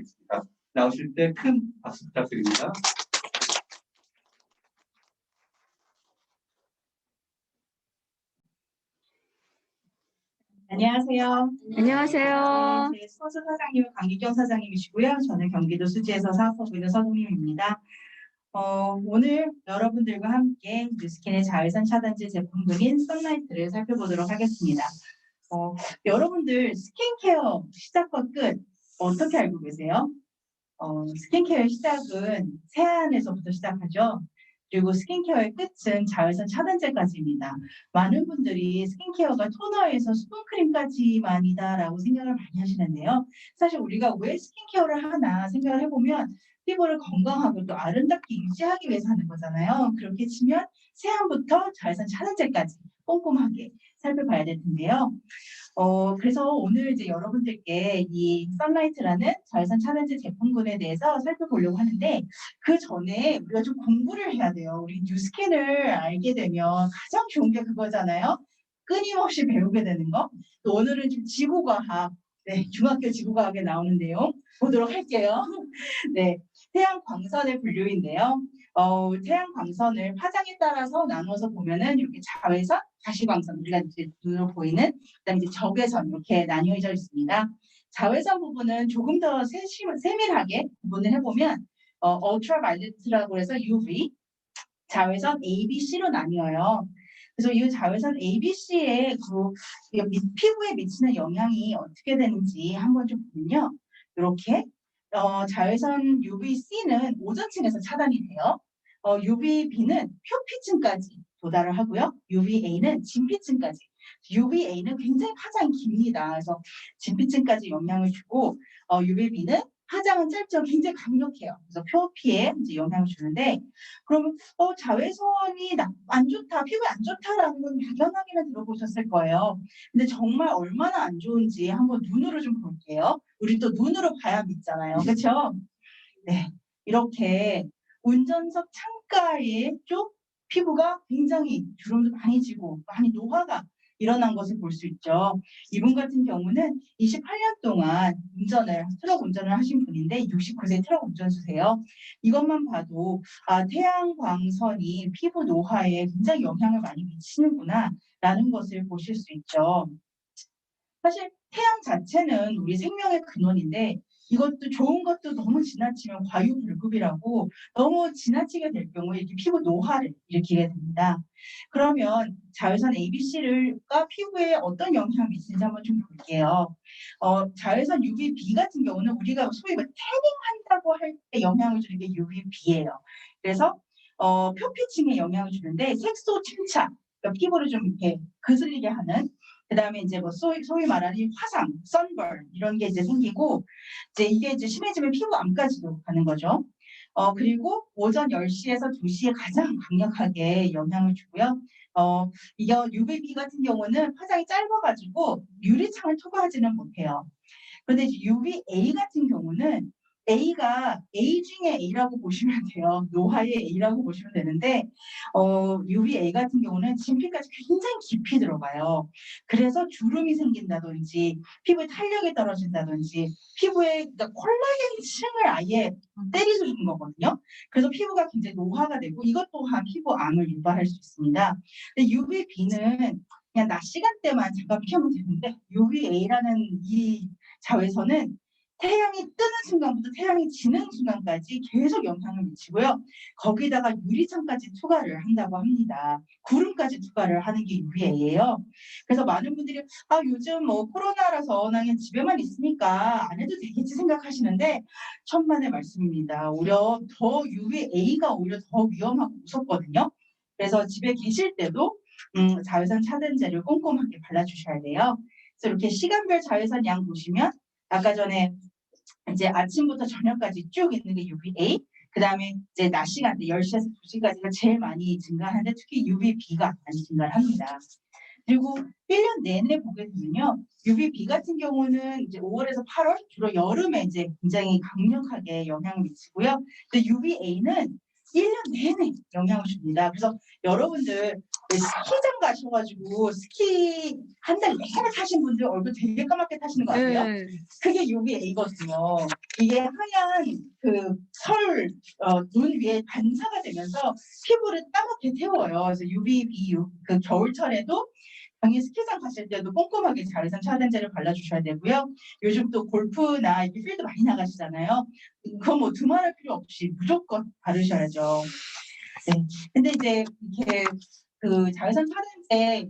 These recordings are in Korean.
부탁드리겠습니다. 나오실 때 큰 박수 부탁드립니다. 안녕하세요. 안녕하세요. 네, 수호수 사장님은 강기경 사장님이시고요. 저는 경기도 수지에서 사업하고 있는 서동임입니다. 오늘 여러분들과 함께 뉴스킨의 자외선 차단제 제품군인 선라이트를 살펴보도록 하겠습니다. 여러분들 스킨케어 시작과 끝 어떻게 알고 계세요? 스킨케어의 시작은 세안에서부터 시작하죠. 그리고 스킨케어의 끝은 자외선 차단제까지입니다. 많은 분들이 스킨케어가 토너에서 수분크림까지만이다라고 생각을 많이 하시는데요. 사실 우리가 왜 스킨케어를 하나 생각을 해보면 피부를 건강하고 또 아름답게 유지하기 위해서 하는 거잖아요. 그렇게 치면 세안부터 자외선 차단제까지 꼼꼼하게 살펴봐야 될 텐데요. 그래서 오늘 이제 여러분들께 이 선라이트라는 자외선 차단제 제품군에 대해서 살펴보려고 하는데 그 전에 우리가 좀 공부를 해야 돼요. 우리 뉴스킨을 알게 되면 가장 좋은 게 그거잖아요. 끊임없이 배우게 되는 거. 또 오늘은 좀 지구과학, 네, 중학교 지구과학에 나오는 내용 보도록 할게요. 네, 태양 광선의 분류인데요. 태양 광선을 파장에 따라서 나눠서 보면은 이렇게 자외선, 가시광선, 우리가 이제 눈으로 보이는, 그다음에 이제 적외선 이렇게 나뉘어져 있습니다. 자외선 부분은 조금 더 세밀하게 구분을 해보면 ultraviolet라고 해서 UV, 자외선 A, B, C로 나뉘어요. 그래서 이 자외선 A, B, C의 피부에 미치는 영향이 어떻게 되는지 한번 좀 보면요. 이렇게 자외선 UVC는 오존층에서 차단이 돼요. UVB는 표피층까지 도달을 하고요. UVA는 진피층까지. UVA는 굉장히 파장이 깁니다. 그래서 진피층까지 영향을 주고 UVB는 파장은 짧죠. 굉장히 강력해요. 그래서 표피에 이제 영향을 주는데 그러면 자외선이 안 좋다, 피부에 안 좋다라는 건 막연하게는 들어보셨을 거예요. 근데 정말 얼마나 안 좋은지 한번 눈으로 좀 볼게요. 우리 또 눈으로 봐야 믿잖아요. 그렇죠? 네, 이렇게 운전석 창가에 쪽 피부가 굉장히 주름도 많이 지고 많이 노화가 일어난 것을 볼 수 있죠. 이분 같은 경우는 28년 동안 트럭 운전을 하신 분인데 69세 트럭 운전수세요. 이것만 봐도 태양 광선이 피부 노화에 굉장히 영향을 많이 미치는구나 라는 것을 보실 수 있죠. 사실 태양 자체는 우리 생명의 근원인데 이것도 좋은 것도 너무 지나치면 과유불급이라고 너무 지나치게 될 경우에 이렇게 피부 노화를 일으키게 됩니다. 그러면 자외선 ABC가 피부에 어떤 영향을 미치는지 한번 좀 볼게요. 자외선 UVB 같은 경우는 우리가 소위 태닝 한다고 할 때 영향을 주는 게 UVB예요. 그래서 표피층에 영향을 주는데 색소 침착, 그러니까 피부를 좀 이렇게 그슬리게 하는 그다음에 이제 뭐 소위 말하는 화상, 선벌 이런 게 이제 생기고 이제 이게 이제 심해지면 피부암까지도 가는 거죠. 그리고 오전 10시에서 2시에 가장 강력하게 영향을 주고요. 이게 UVB 같은 경우는 화장이 짧아가지고 유리창을 통과하지는 못해요. 그런데 이제 UVA 같은 경우는 A가 A 중에 A라고 보시면 돼요. 노화의 A라고 보시면 되는데 UVA 같은 경우는 진피까지 굉장히 깊이 들어가요. 그래서 주름이 생긴다든지 피부에 탄력이 떨어진다든지 피부에 그러니까 콜라겐 층을 아예 때리서 주는 거거든요. 그래서 피부가 굉장히 노화가 되고 이것 또한 피부암을 유발할 수 있습니다. 근데 UVB는 그냥 낮 시간대만 잠깐 피하면 되는데 UVA라는 이 자외선은 태양이 뜨는 순간부터 태양이 지는 순간까지 계속 영향을 미치고요. 거기다가 유리창까지 투과를 한다고 합니다. 구름까지 투과를 하는 게 UVA예요. 그래서 많은 분들이 요즘 뭐 코로나라서 나 그냥 집에만 있으니까 안 해도 되겠지 생각하시는데 천만의 말씀입니다. 오히려 더 UVA가 오히려 더 위험하고 무섭거든요. 그래서 집에 계실 때도 자외선 차단제를 꼼꼼하게 발라주셔야 돼요. 그래서 이렇게 시간별 자외선 양 보시면 아까 전에 이제 아침부터 저녁까지 쭉 있는 게 UVA, 그 다음에 이제 낮 시간대 10시에서 2시까지가 제일 많이 증가하는데 특히 UVB가 많이 증가를 합니다. 그리고 1년 내내 보게 되면요. UVB 같은 경우는 이제 5월에서 8월, 주로 여름에 이제 굉장히 강력하게 영향을 미치고요. 근데 UVA는 1년 내내 영향을 줍니다. 그래서 여러분들 스키장 가셔가지고 스키 한 달 내내 타신 분들 얼굴 되게 까맣게 타시는 거 아세요? 네. 그게 UVA거든요. 이게 하얀 눈 위에 반사가 되면서 피부를 까맣게 태워요. 그래서 UVB 그 겨울철에도 당연히 스키장 가실 때도 꼼꼼하게 자외선 차단제를 발라주셔야 되고요. 요즘 또 골프나 이렇게 필드 많이 나가시잖아요. 그건 뭐 두말할 필요 없이 무조건 바르셔야죠. 네. 근데 이제 이렇게 그 자외선 차단제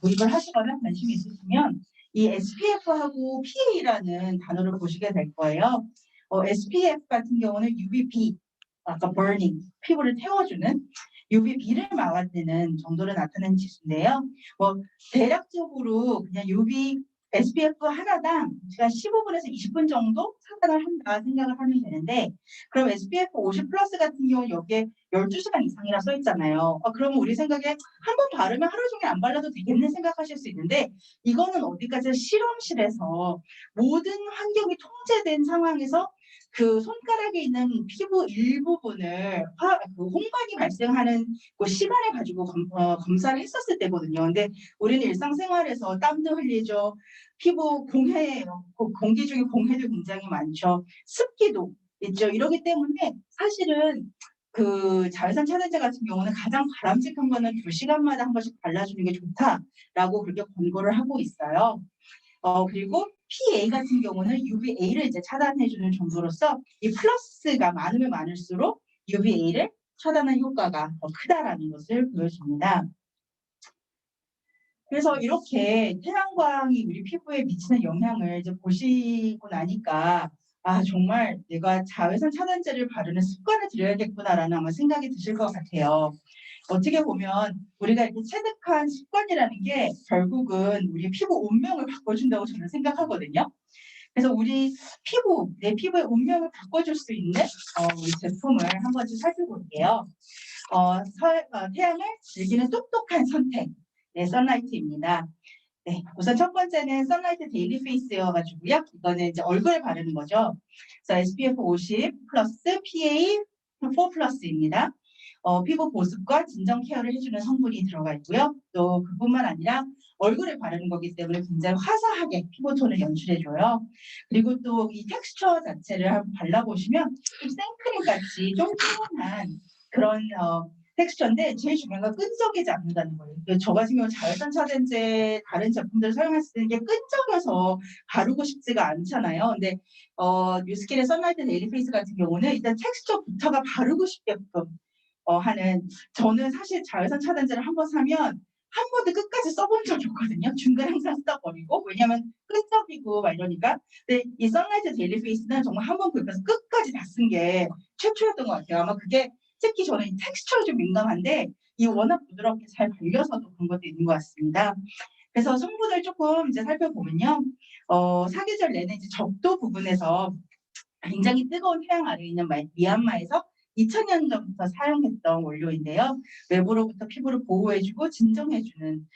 구입을 하시거나 관심이 있으시면 이 SPF하고 PA라는 단어를 보시게 될 거예요. SPF 같은 경우는 UVB, 아까 burning, 피부를 태워주는 UVB를 막아내는 정도로 나타내는 지수인데요. 뭐 대략적으로 그냥 UV SPF 하나당 제가 15분에서 20분 정도 차단을 한다 생각을 하면 되는데, 그럼 SPF 50 플러스 같은 경우는 여기에 12시간 이상이라 써 있잖아요. 그러면 우리 생각에 한 번 바르면 하루 종일 안 발라도 되겠네 생각하실 수 있는데, 이거는 어디까지 실험실에서 모든 환경이 통제된 상황에서 그 손가락에 있는 피부 일부분을 홍반이 발생하는 그 시간을 가지고 검사를 했었을 때거든요. 근데 우리는 일상생활에서 땀도 흘리죠. 피부 공기 중에 공해도 굉장히 많죠. 습기도 있죠. 이러기 때문에 사실은 그 자외선 차단제 같은 경우는 가장 바람직한 거는 2시간마다 한 번씩 발라주는 게 좋다라고 그렇게 권고를 하고 있어요. 그리고 PA 같은 경우는 UVA를 이제 차단해주는 정도로서 이 플러스가 많으면 많을수록 UVA를 차단하는 효과가 더 크다라는 것을 보여줍니다. 그래서 이렇게 태양광이 우리 피부에 미치는 영향을 이제 보시고 나니까 정말 내가 자외선 차단제를 바르는 습관을 들여야겠구나라는 아마 생각이 드실 것 같아요. 어떻게 보면 우리가 이렇게 체득한 습관이라는 게 결국은 우리 피부 운명을 바꿔준다고 저는 생각하거든요. 그래서 우리 내 피부의 운명을 바꿔줄 수 있는 이 제품을 한 번씩 살펴볼게요. 태양을 즐기는 똑똑한 선택, 선라이트입니다. 네, 우선 첫 번째는 선라이트 데일리 페이스여가지고요. 이거는 이제 얼굴에 바르는 거죠. 그래서 SPF 50 플러스 PA 4 플러스입니다. 피부 보습과 진정 케어를 해주는 성분이 들어가 있고요. 또 그뿐만 아니라 얼굴에 바르는 거기 때문에 굉장히 화사하게 피부톤을 연출해줘요. 그리고 또 이 텍스처 자체를 한번 발라보시면 좀 생크림 같이 쫀쫀한 그런 텍스처인데 제일 중요한 건 끈적이지 않는다는 거예요. 저 같은 경우 자외선 차단제 다른 제품들을 사용했을 때 이게 끈적여서 바르고 싶지가 않잖아요. 근데 뉴스킨의 선라이트 데일리 페이스 같은 경우는 일단 텍스처부터가 바르고 싶게끔 하는, 저는 사실 자외선 차단제를 한 번 사면 한 번도 끝까지 써본 적이 없거든요. 중간에 항상 써버리고, 왜냐하면 끈적이고 막 이러니까. 근데 이 선라이트 데일리 페이스는 정말 한 번 구입해서 끝까지 다 쓴 게 최초였던 것 같아요. 아마 그게 특히 저는 이 텍스처에 좀 민감한데 이 워낙 부드럽게 잘 발려서도 그런 것도 있는 것 같습니다. 그래서 성분을 조금 이제 살펴보면요. 사계절 내내 이제 적도 부분에서 굉장히 뜨거운 태양 아래에 있는 미얀마에서 2000년 전부터 사용했던 원료인데요. 외부로부터 피부를 보호해주고 진정해주는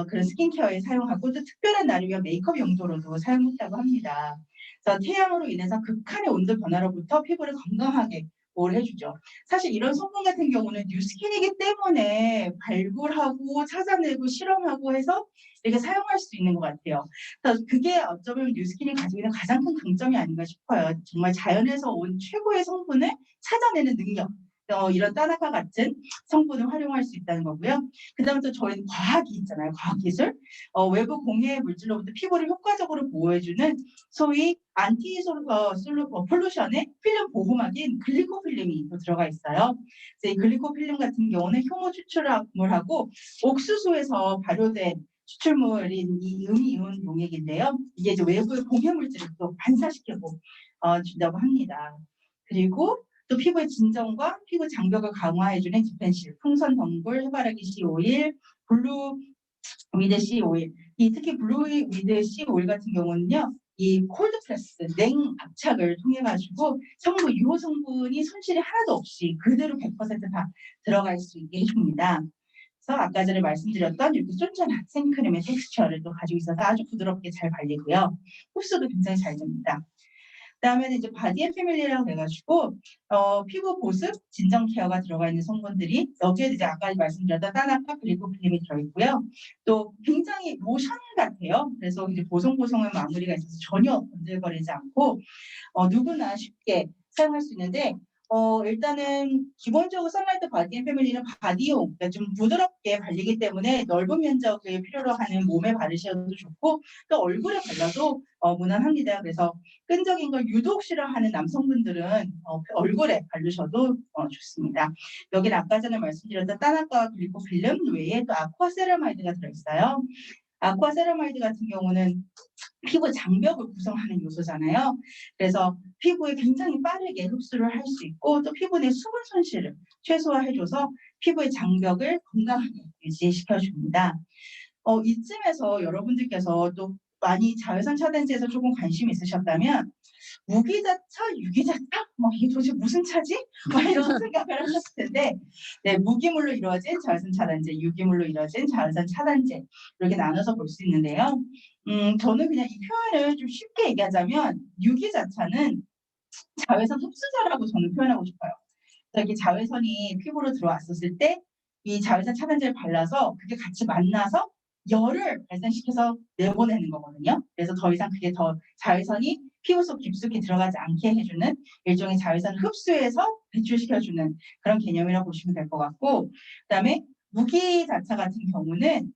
그런 스킨케어에 사용하고 또 특별한 날을 위한 메이크업 용도로도 사용했다고 합니다. 그래서 태양으로 인해서 극한의 온도 변화로부터 피부를 건강하게 보호를 해주죠. 사실 이런 성분 같은 경우는 뉴스킨이기 때문에 발굴하고 찾아내고 실험하고 해서 이렇게 사용할 수 있는 것 같아요. 그래서 그게 어쩌면 뉴스킨이 가지고 있는 가장 큰 강점이 아닌가 싶어요. 정말 자연에서 온 최고의 성분을 찾아내는 능력. 이런 따나카 같은 성분을 활용할 수 있다는 거고요. 그 다음에 또 저희는 과학이 있잖아요. 과학기술. 외부 공해 물질로부터 피부를 효과적으로 보호해주는 소위 폴루션의 필름 보호막인 글리코필름이 또 들어가 있어요. 그래서 이 글리코필름 같은 경우는 효모 추출물하고 옥수수에서 발효된 추출물인 이 음이온 용액인데요. 이게 이제 외부의 공해 물질을 또 반사시키고 준다고 합니다. 그리고 또 피부의 진정과 피부 장벽을 강화해주는 디펜실, 풍선 덩굴, 해바라기 씨 오일, 블루 위드 씨 오일. 이 특히 블루 위드 씨 오일 같은 경우는요. 이 콜드 프레스, 냉 압착을 통해 가지고 유효 성분이 손실이 하나도 없이 그대로 100%다 들어갈 수 있게 해줍니다. 그래서 아까 전에 말씀드렸던 이렇게 쫀쫀한 생크림의 텍스처를 또 가지고 있어서 아주 부드럽게 잘 발리고요. 흡수도 굉장히 잘 됩니다. 그다음에는 이제 바디 앤 패밀리라고 해가지고 피부 보습, 진정 케어가 들어가 있는 성분들이 여기에 이제 아까 말씀드렸던 따나카 글리코필름이 들어있고요. 또 굉장히 로션 같아요. 그래서 이제 보송보송한 마무리가 있어서 전혀 번들거리지 않고 누구나 쉽게 사용할 수 있는데 일단은 기본적으로 선라이트 바디 앤 패밀리는 바디용, 그러니까 좀 부드럽게 발리기 때문에 넓은 면적을 필요로 하는 몸에 바르셔도 좋고 또 얼굴에 발라도 무난합니다. 그래서 끈적인 걸 유독 싫어하는 남성분들은 얼굴에 바르셔도 좋습니다. 여기는 아까 전에 말씀드렸던 따나카 글리코필름 외에 또 아쿠아세라마이드가 들어있어요. 아쿠아세라마이드 같은 경우는 피부 장벽을 구성하는 요소잖아요. 그래서 피부에 굉장히 빠르게 흡수를 할 수 있고 또 피부 내 수분 손실을 최소화해줘서 피부의 장벽을 건강하게 유지시켜줍니다. 이쯤에서 여러분들께서 또 많이 자외선 차단제에서 조금 관심 있으셨다면 무기자차, 유기자차? 이게 도대체 무슨 차지? 이런 생각을 하셨을 텐데 네, 무기물로 이루어진 자외선 차단제, 유기물로 이루어진 자외선 차단제 이렇게 나눠서 볼 수 있는데요. 저는 그냥 이 표현을 좀 쉽게 얘기하자면 유기자차는 자외선 흡수자라고 저는 표현하고 싶어요. 그래서 이게 자외선이 피부로 들어왔었을 때 이 자외선 차단제를 발라서 그게 같이 만나서 열을 발산시켜서 내보내는 거거든요. 그래서 더 이상 그게 더 자외선이 피부 속 깊숙이 들어가지 않게 해주는 일종의 자외선 흡수해서 배출시켜주는 그런 개념이라고 보시면 될 것 같고 그다음에 무기자차 같은 경우는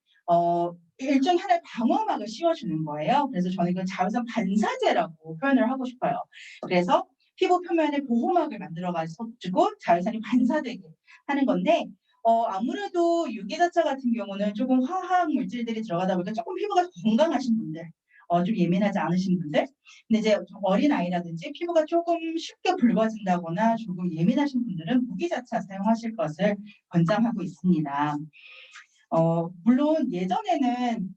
일종의 하나의 방어막을 씌워주는 거예요. 그래서 저는 이건 자외선 반사제라고 표현을 하고 싶어요. 그래서 피부 표면에 보호막을 만들어가지고 자외선이 반사되게 하는 건데 아무래도 유기자차 같은 경우는 조금 화학 물질들이 들어가다 보니까 조금 피부가 건강하신 분들, 좀 예민하지 않으신 분들, 근데 이제 어린 아이라든지 피부가 조금 쉽게 붉어진다거나 조금 예민하신 분들은 무기자차 사용하실 것을 권장하고 있습니다. 물론 예전에는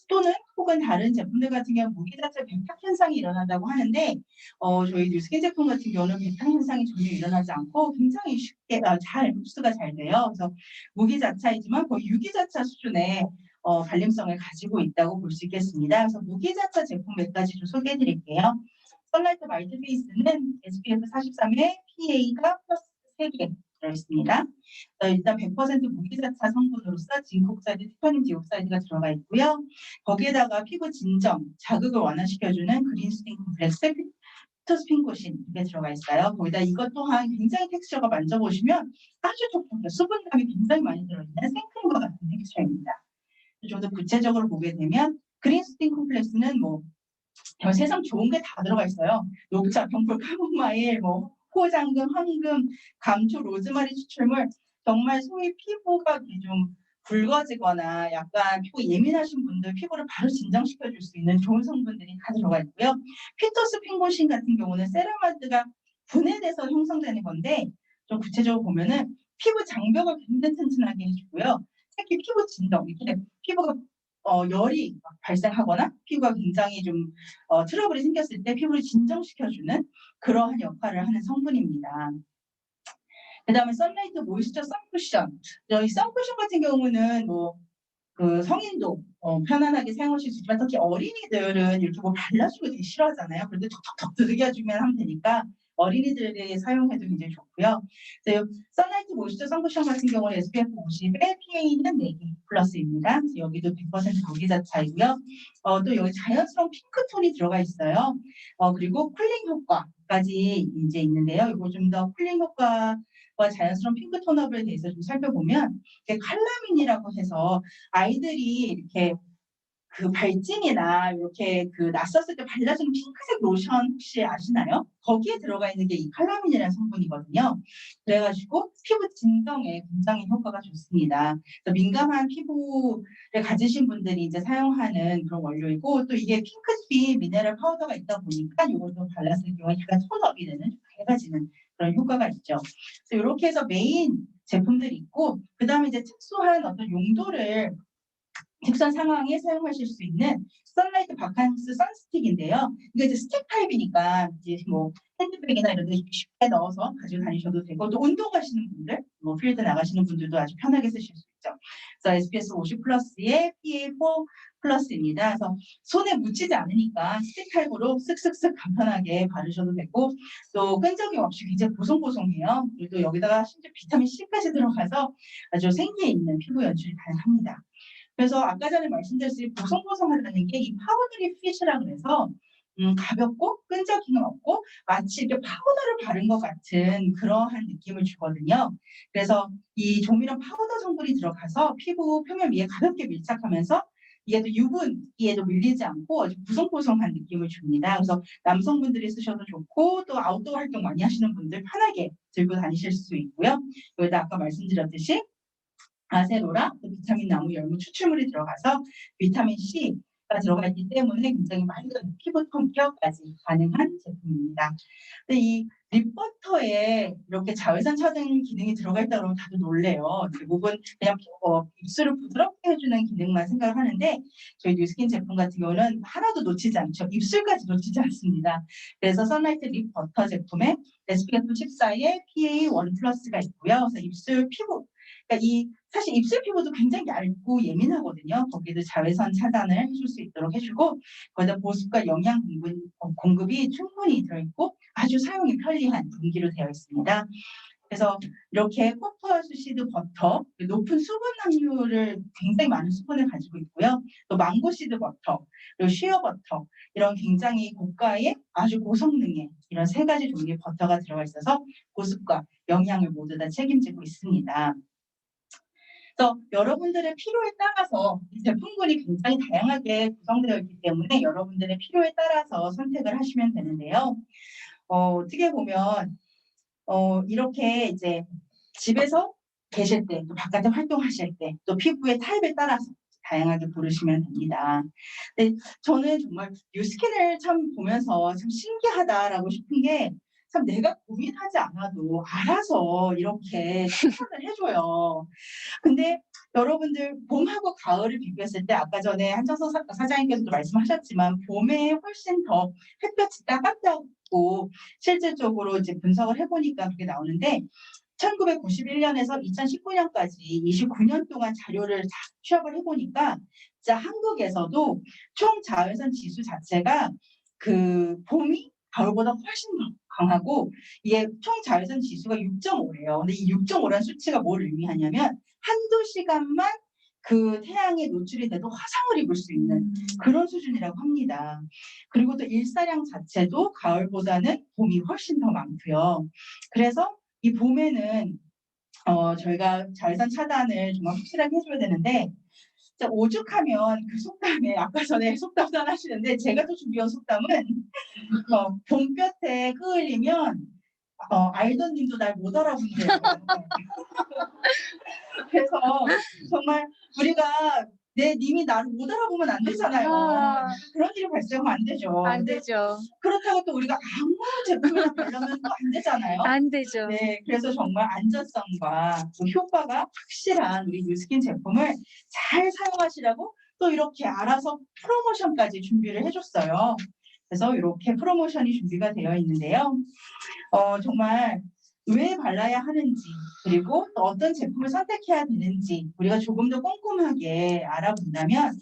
또는 혹은 다른 제품들 같은 경우 무기자차 백탁 현상이 일어난다고 하는데 저희 뉴스킨 제품 같은 경우는 백탁 현상이 전혀 일어나지 않고 굉장히 쉽게 잘 흡수가 잘 돼요. 그래서 무기자차이지만 거의 유기자차 수준의 발림성을 가지고 있다고 볼 수 있겠습니다. 그래서 무기자차 제품 몇 가지 좀 소개해 드릴게요. 선라이트 마이트 페이스는 SPF 43에 PA가 플러스 3개 들어있습니다. 일단 100% 무기자차 성분으로서 징크옥사이드, 티타늄 디옥사이드가 들어가 있고요. 거기에다가 피부 진정, 자극을 완화시켜주는 그린스틴 콤플렉스, 피토스핀코신 이게 들어가 있어요. 거기다 이것 또한 굉장히 텍스처가 만져보시면 아주 촉촉해요. 수분감이 굉장히 많이 들어있는 생크림과 같은 텍스처입니다. 좀 더 구체적으로 보게 되면 그린스틴 콤플렉스는 세상 좋은 게 다 들어가 있어요. 녹차, 병풀, 카모마일, 호장금, 황금, 감초, 로즈마리 추출물 정말 소위 피부가 좀 붉어지거나 약간 피부 예민하신 분들 피부를 바로 진정시켜 줄 수 있는 좋은 성분들이 다 들어가 있고요. 피토스핀고신 같은 경우는 세라마이드가 분해돼서 형성되는 건데 좀 구체적으로 보면은 피부 장벽을 굉장히 튼튼하게 해주고요. 특히 피부 진정, 이렇게 피부가 열이 발생하거나 피부가 굉장히 좀 트러블이 생겼을 때 피부를 진정시켜주는 그러한 역할을 하는 성분입니다. 그 다음에 선라이트 모이스처 선쿠션. 이 선쿠션 같은 경우는 그 성인도 편안하게 사용하실 수 있지만 특히 어린이들은 이렇게 발라주고 되게 싫어하잖아요. 그런데 톡톡톡 두들겨주면 하면 되니까 어린이들이 사용해도 굉장히 좋고요. 선라이트 모이스처 선쿠션 같은 경우는 SPF 50에 PA는 4개 플러스입니다. 여기도 100% 무기자차이고요. 또 여기 자연스러운 핑크톤이 들어가 있어요. 그리고 쿨링 효과까지 이제 있는데요. 이거 좀 더 쿨링 효과와 자연스러운 핑크 톤업에 대해서 좀 살펴보면 칼라민이라고 해서 아이들이 이렇게 그 발진이나 이렇게 그 낯섰을 때 발라주는 핑크색 로션 혹시 아시나요? 거기에 들어가 있는 게 이 칼라민이라는 성분이거든요. 그래가지고 피부 진정에 굉장히 효과가 좋습니다. 그래서 민감한 피부를 가지신 분들이 이제 사용하는 그런 원료이고 또 이게 핑크빛 미네랄 파우더가 있다 보니까 이것도 발랐을 경우에 약간 톤업이 되는 밝아지는 그런 효과가 있죠. 그래서 이렇게 해서 메인 제품들이 있고 그 다음에 이제 특수한 어떤 용도를 특수한 상황에 사용하실 수 있는 선라이트 바캉스 선스틱인데요. 이게 이제 스틱 타입이니까 이제 핸드백이나 이런 데 쉽게 넣어서 가지고 다니셔도 되고 또 운동 가시는 분들, 필드 나가시는 분들도 아주 편하게 쓰실 수 있죠. 그래서 SPF 50 플러스에 PA4 플러스입니다. 그래서 손에 묻히지 않으니까 스틱타입으로 쓱쓱쓱 간편하게 바르셔도 되고 또 끈적임 없이 굉장히 보송보송해요. 그리고 또 여기다가 심지어 비타민 C까지 들어가서 아주 생기 있는 피부 연출이 가능합니다. 그래서 아까 전에 말씀드렸듯이 보송보송하다는 게 이 파우더리 핏이라 그래서 가볍고 끈적임은 없고 마치 이렇게 파우더를 바른 것 같은 그러한 느낌을 주거든요. 그래서 이 조미료 파우더 성분이 들어가서 피부 표면 위에 가볍게 밀착하면서 이게 또 유분기에도 밀리지 않고 아주 보송보송한 느낌을 줍니다. 그래서 남성분들이 쓰셔도 좋고 또 아웃도어 활동 많이 하시는 분들 편하게 들고 다니실 수 있고요. 여기다 아까 말씀드렸듯이 아세로라, 또 비타민 나무 열무 추출물이 들어가서 비타민 C가 들어가 있기 때문에 굉장히 맑은 피부톤 케어까지 가능한 제품입니다. 근데 이 립버터에 이렇게 자외선 차단 기능이 들어가 있다 그러면 다들 놀래요. 대부분 그냥 입술을 부드럽게 해주는 기능만 생각을 하는데 저희 뉴스킨 제품 같은 경우는 하나도 놓치지 않죠. 입술까지 놓치지 않습니다. 그래서 선라이트 립버터 제품에 SPF 14에 PA1 플러스가 있고요. 그래서 입술 피부 그러니까 사실 입술 피부도 굉장히 얇고 예민하거든요. 거기도 자외선 차단을 해줄 수 있도록 해주고 거기다 보습과 영양 공급이 충분히 들어있고 아주 사용이 편리한 분기로 되어 있습니다. 그래서 이렇게 코코아시드 버터, 높은 수분 함유를 굉장히 많은 수분을 가지고 있고요. 또 망고시드 버터, 그리고 쉬어 버터 이런 굉장히 고가의 아주 고성능의 이런 세 가지 종류의 버터가 들어가 있어서 보습과 영양을 모두 다 책임지고 있습니다. 그래서 여러분들의 필요에 따라서 이 제품군이 굉장히 다양하게 구성되어 있기 때문에 여러분들의 필요에 따라서 선택을 하시면 되는데요. 어떻게 보면 이렇게 이제 집에서 계실 때, 또 바깥에 활동하실 때, 또 피부의 타입에 따라서 다양하게 고르시면 됩니다. 근데 저는 정말 뉴스킨을 참 보면서 참 신기하다라고 싶은 게 참 내가 고민하지 않아도 알아서 이렇게 추천을 해줘요. 근데 여러분들 봄하고 가을을 비교했을 때 아까 전에 한정석 사장님께서도 말씀하셨지만 봄에 훨씬 더 햇볕이 따갑다고 실질적으로 이제 분석을 해보니까 그게 나오는데 1991년에서 2019년까지 29년 동안 자료를 다 취합을 해보니까 진짜 한국에서도 총 자외선 지수 자체가 그 봄이 가을보다 훨씬 더 강하고 이게 총 자외선 지수가 6.5예요. 근데 이 6.5라는 수치가 뭘 의미하냐면 한두 시간만 그 태양에 노출이 돼도 화상을 입을 수 있는 그런 수준이라고 합니다. 그리고 또 일사량 자체도 가을보다는 봄이 훨씬 더 많고요. 그래서 이 봄에는 저희가 자외선 차단을 정말 확실하게 해줘야 되는데 오죽하면 그 속담에 아까 전에 속담 하시는데 제가 또 준비한 속담은 봄볕에 끄을리면 알던 님도 날 못 알아본대요. 그래서 정말 우리가 내 님이 나를 못 알아보면 안 되잖아요. 그런 일이 발생하면 안 되죠. 안 되죠. 그렇다고 또 우리가 아무 제품이나 바르면 또 안 되잖아요. 안 되죠. 네, 그래서 정말 안전성과 또 효과가 확실한 우리 뉴스킨 제품을 잘 사용하시라고 또 이렇게 알아서 프로모션까지 준비를 해줬어요. 그래서 이렇게 프로모션이 준비가 되어 있는데요. 정말 왜 발라야 하는지 그리고 또 어떤 제품을 선택해야 되는지 우리가 조금 더 꼼꼼하게 알아본다면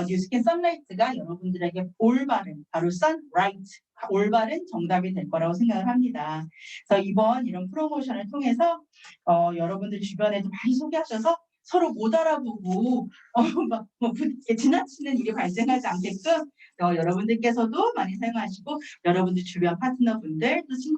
뉴스킨 선라이트가 여러분들에게 올바른 바로 선라이트 올바른 정답이 될 거라고 생각을 합니다. 그래서 이번 이런 프로모션을 통해서 여러분들 주변에도 많이 소개하셔서 서로 못 알아보고 지나치는 일이 발생하지 않게끔 여러분들께서도 많이 사용하시고 여러분들 주변 파트너분들 또 친구